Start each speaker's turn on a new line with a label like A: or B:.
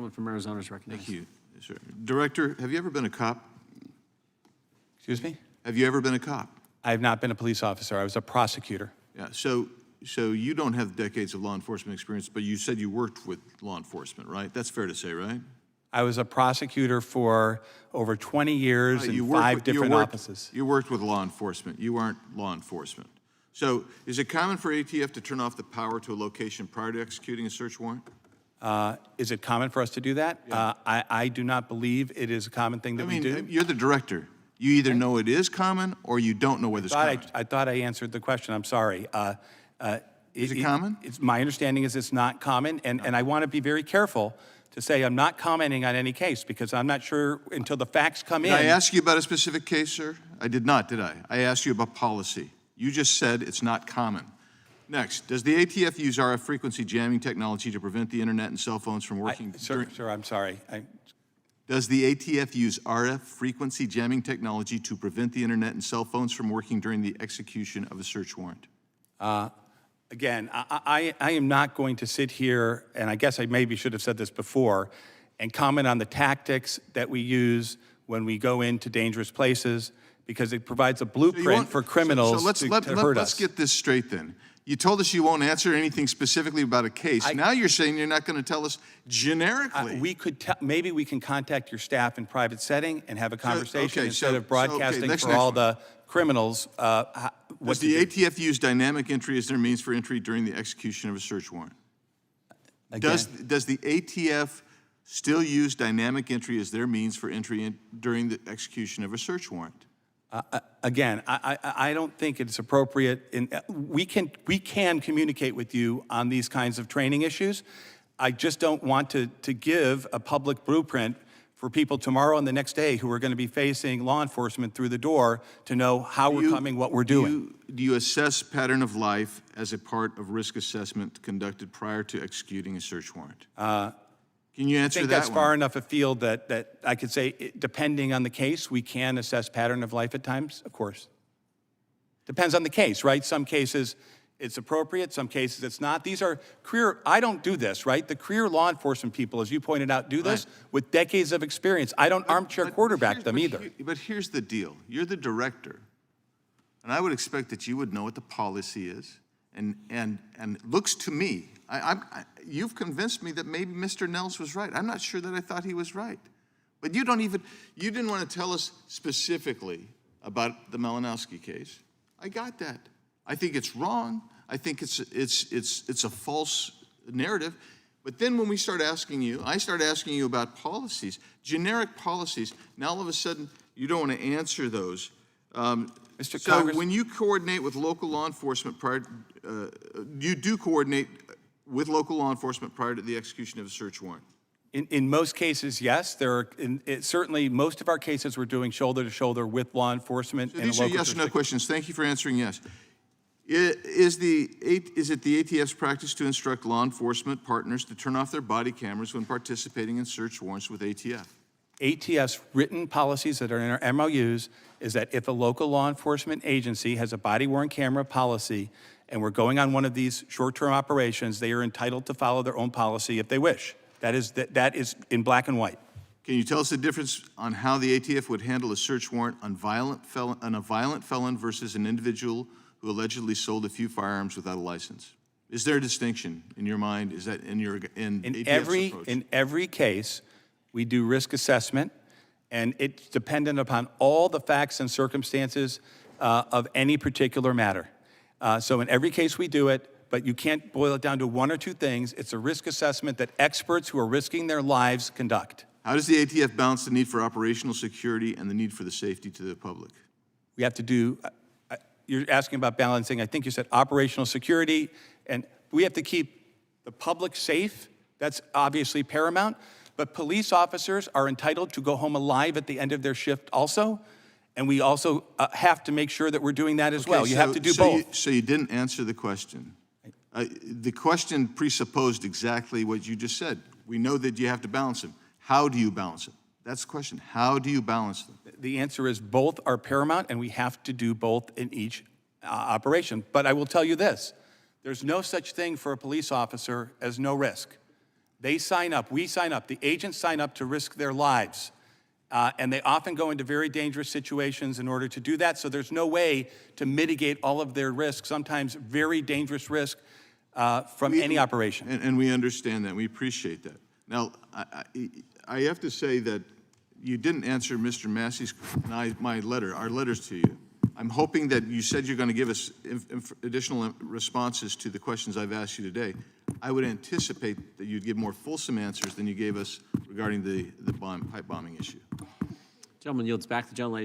A: gentleman from Arizona is recognized.
B: Thank you, sir. Director, have you ever been a cop?
C: Excuse me?
B: Have you ever been a cop?
C: I have not been a police officer. I was a prosecutor.
B: Yeah, so you don't have decades of law enforcement experience, but you said you worked with law enforcement, right? That's fair to say, right?
C: I was a prosecutor for over 20 years in 5 different offices.
B: You worked with law enforcement. You aren't law enforcement. So is it common for ATF to turn off the power to a location prior to executing a search warrant?
C: Is it common for us to do that?
B: Yeah.
C: I do not believe it is a common thing that we do.
B: You're the director. You either know it is common or you don't know whether it's common.
C: I thought I answered the question. I'm sorry.
B: Is it common?
C: My understanding is it's not common, and I want to be very careful to say I'm not commenting on any case because I'm not sure until the facts come in.
B: Did I ask you about a specific case, sir? I did not, did I? I asked you about policy. You just said it's not common. Next, does the ATF use RF frequency jamming technology to prevent the internet and cell phones from working?
C: Sir, I'm sorry.
B: Does the ATF use RF frequency jamming technology to prevent the internet and cell phones from working during the execution of a search warrant?
C: Again, I am not going to sit here, and I guess I maybe should have said this before, and comment on the tactics that we use when we go into dangerous places, because it provides a blueprint for criminals to hurt us.
B: Let's get this straight then. You told us you won't answer anything specifically about a case. Now you're saying you're not going to tell us generically.
C: Maybe we can contact your staff in private setting and have a conversation instead of broadcasting
B: next
C: for all the criminals.
B: Does the ATF use dynamic entry as their means for entry during the execution of a search warrant? Does the ATF still use dynamic entry as their means for entry during the execution of a search warrant?
C: Again, I don't think it's appropriate. We can communicate with you on these kinds of training issues. I just don't want to give a public blueprint for people tomorrow and the next day who are going to be facing law enforcement through the door to know how we're coming, what we're doing.
B: Do you assess pattern of life as a part of risk assessment conducted prior to executing a search warrant? Can you answer that one?
C: I think that's far enough afield that I could say, depending on the case, we can assess pattern of life at times, of course. Depends on the case, right? Some cases it's appropriate, some cases it's not. These are I don't do this, right? The career law enforcement people, as you pointed out, do this with decades of experience. I don't armchair quarterback them either.
B: But here's the deal. You're the director, and I would expect that you would know what the policy is. And it looks to me, you've convinced me that maybe Mr. Nels was right. I'm not sure that I thought he was right. But you didn't want to tell us specifically about the Malinowski case. I got that. I think it's wrong. I think it's a false narrative. But then when I start asking you about policies, generic policies, now all of a sudden you don't want to answer those. So when you coordinate with local law enforcement you do coordinate with local law enforcement prior to the execution of a search warrant?
C: In most cases, yes. Certainly, most of our cases we're doing shoulder to shoulder with law enforcement.
B: So these are yes or no questions. Thank you for answering yes. Is it the ATF's practice to instruct law enforcement partners to turn off their body cameras when participating in search warrants with ATF?
C: ATF's written policies that are in our MOUs is that if a local law enforcement agency has a body-worn camera policy and we're going on one of these short-term operations, they are entitled to follow their own policy if they wish. That is in black and white.
B: Can you tell us the difference on how the ATF would handle a search warrant on a violent felon versus an individual who allegedly sold a few firearms without a license? Is there a distinction in your mind? Is that in ATF's approach?
C: In every case, we do risk assessment, and it's dependent upon all the facts and circumstances of any particular matter. So in every case we do it, but you can't boil it down to one or two things. It's a risk assessment that experts who are risking their lives conduct.
B: How does the ATF balance the need for operational security and the need for the safety to the public?
C: We have to do, you're asking about balancing, I think you said operational security, and we have to keep the public safe. That's obviously paramount. But police officers are entitled to go home alive at the end of their shift also. And we also have to make sure that we're doing that as well. You have to do both.
B: So you didn't answer the question. The question presupposed exactly what you just said. We know that you have to balance them. How do you balance them? That's the question. How do you balance them?
C: The answer is both are paramount, and we have to do both in each operation. But I will tell you this. There's no such thing for a police officer as no risk. They sign up, we sign up, the agents sign up to risk their lives. And they often go into very dangerous situations in order to do that, so there's no way to mitigate all of their risks, sometimes very dangerous risk from any operation.
B: And we understand that, we appreciate that. Now, I have to say that you didn't answer Mr. Massey's, our letters to you. I'm hoping that you said you're going to give us additional responses to the questions I've asked you today. I would anticipate that you'd give more fulsome answers than you gave us regarding the pipe bombing issue.
A: Gentleman yields back. The gentlelady